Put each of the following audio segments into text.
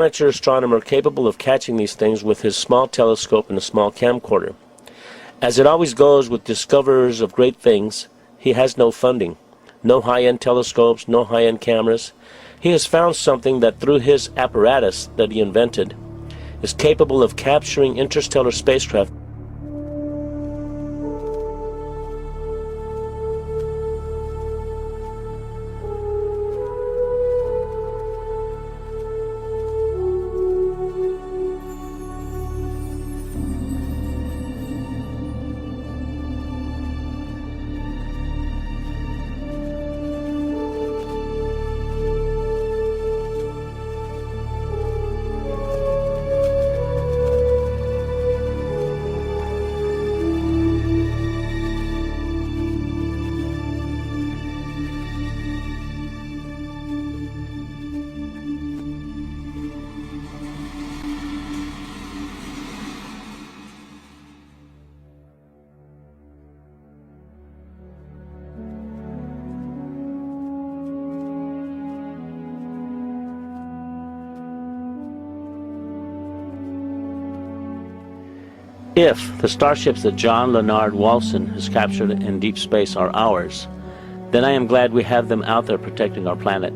Amateur astronomer capable of catching these things with his small telescope and a small camcorder. As it always goes with discoverers of great things, he has no funding, no high-end telescopes, no high-end cameras. He has found something that through his apparatus that he invented is capable of capturing interstellar spacecraft. If the starships that John Leonard Walson has captured in deep space are ours, then I am glad we have them out there protecting our planet.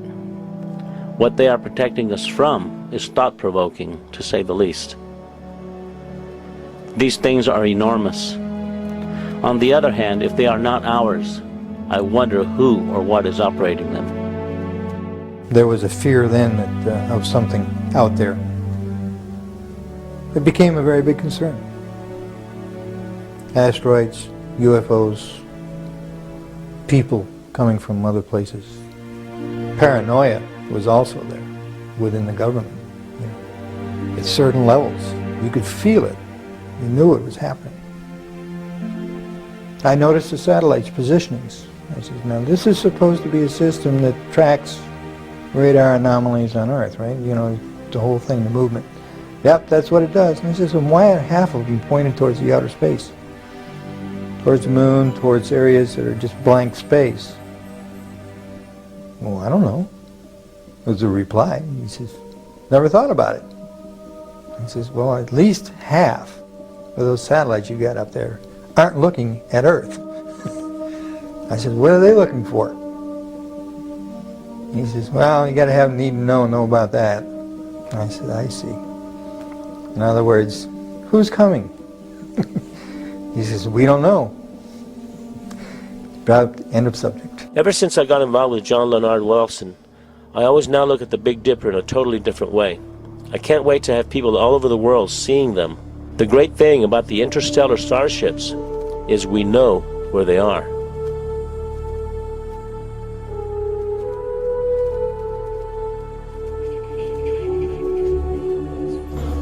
What they are protecting us from is thought-provoking, to say the least. These things are enormous. On the other hand, if they are not ours, I wonder who or what is operating them. There was a fear then that, of something out there. It became a very big concern. Asteroids, UFOs, people coming from other places. Paranoia was also there within the government. You know, at certain levels, you could feel it. You knew it was happening. I noticed the satellites' positionings. I said, now this is supposed to be a system that tracks radar anomalies on Earth, right? You know, the whole thing, the movement. Yep, that's what it does. And I said, so why are half of them pointed towards the outer space? Towards the moon, towards areas that are just blank space? Well, I don't know, was the reply. He says, never thought about it. He says, well, at least half of those satellites you got up there aren't looking at Earth. I said, what are they looking for? He says, well, you got to have need to know about that. I said, I see. In other words, who's coming? He says, we don't know. About end of subject. Ever since I got involved with John Leonard Walson, I always now look at the Big Dipper in a totally different way. I can't wait to have people all over the world seeing them. The great thing about the interstellar starships is we know where they are.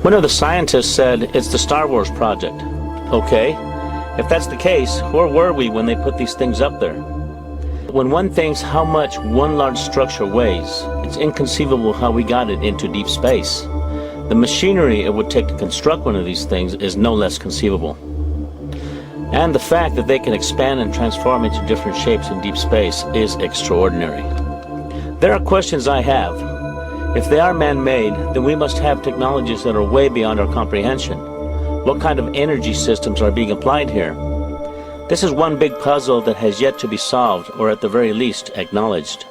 One of the scientists said it's the Star Wars project. Okay. If that's the case, where were we when they put these things up there? When one thinks how much one large structure weighs, it's inconceivable how we got it into deep space. The machinery it would take to construct one of these things is no less conceivable. And the fact that they can expand and transform into different shapes in deep space is extraordinary. There are questions I have. If they are man-made, then we must have technologies that are way beyond our comprehension. What kind of energy systems are being applied here? This is one big puzzle that has yet to be solved, or at the very least, acknowledged.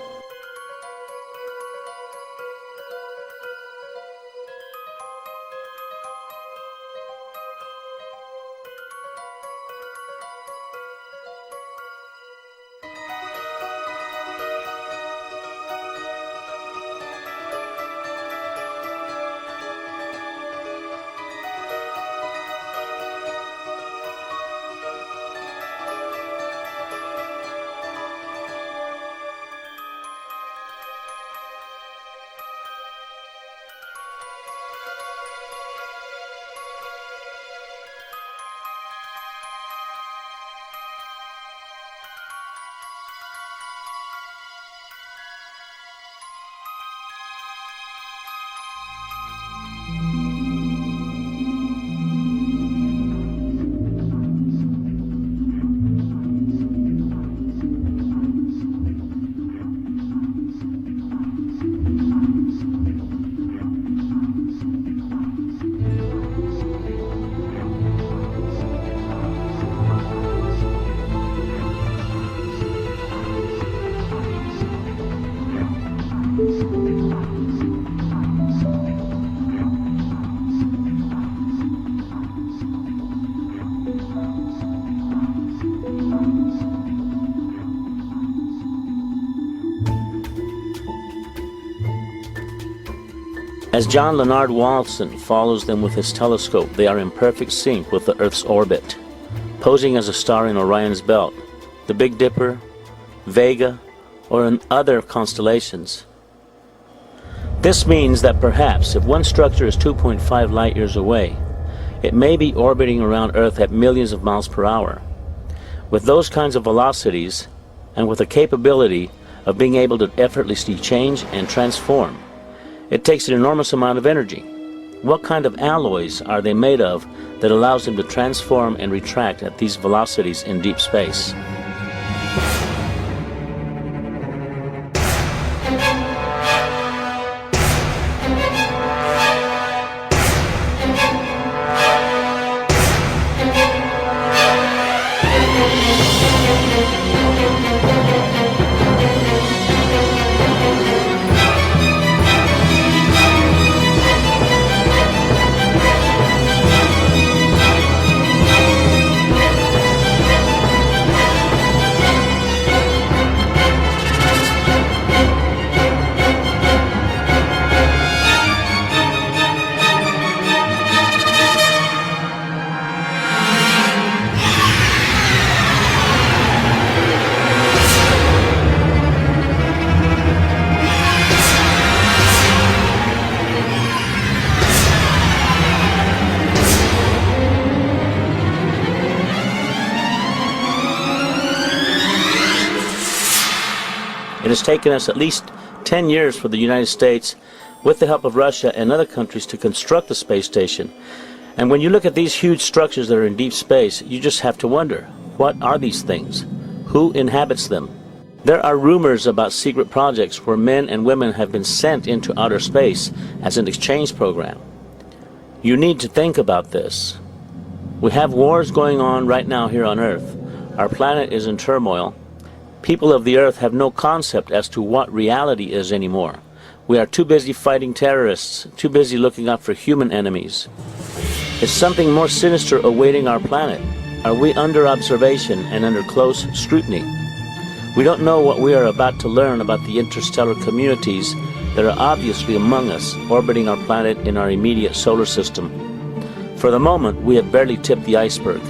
As John Leonard Walton follows them with his telescope, they are in perfect sync with the Earth's orbit, posing as a star in Orion's belt, the Big Dipper, Vega, or in other constellations. This means that perhaps if one structure is 2.5 light years away, it may be orbiting around Earth at millions of miles per hour. With those kinds of velocities, and with the capability of being able to effortlessly change and transform, it takes an enormous amount of energy. What kind of alloys are they made of that allows them to transform and retract at these velocities in deep space? It has taken us at least 10 years for the United States, with the help of Russia and other countries, to construct a space station. And when you look at these huge structures that are in deep space, you just have to wonder, what are these things? Who inhabits them? There are rumors about secret projects where men and women have been sent into outer space as an exchange program. You need to think about this. We have wars going on right now here on Earth. Our planet is in turmoil. People of the Earth have no concept as to what reality is anymore. We are too busy fighting terrorists, too busy looking out for human enemies. Is something more sinister awaiting our planet? Are we under observation and under close scrutiny? We don't know what we are about to learn about the interstellar communities that are obviously among us, orbiting our planet in our immediate solar system. For the moment, we have barely tipped the iceberg.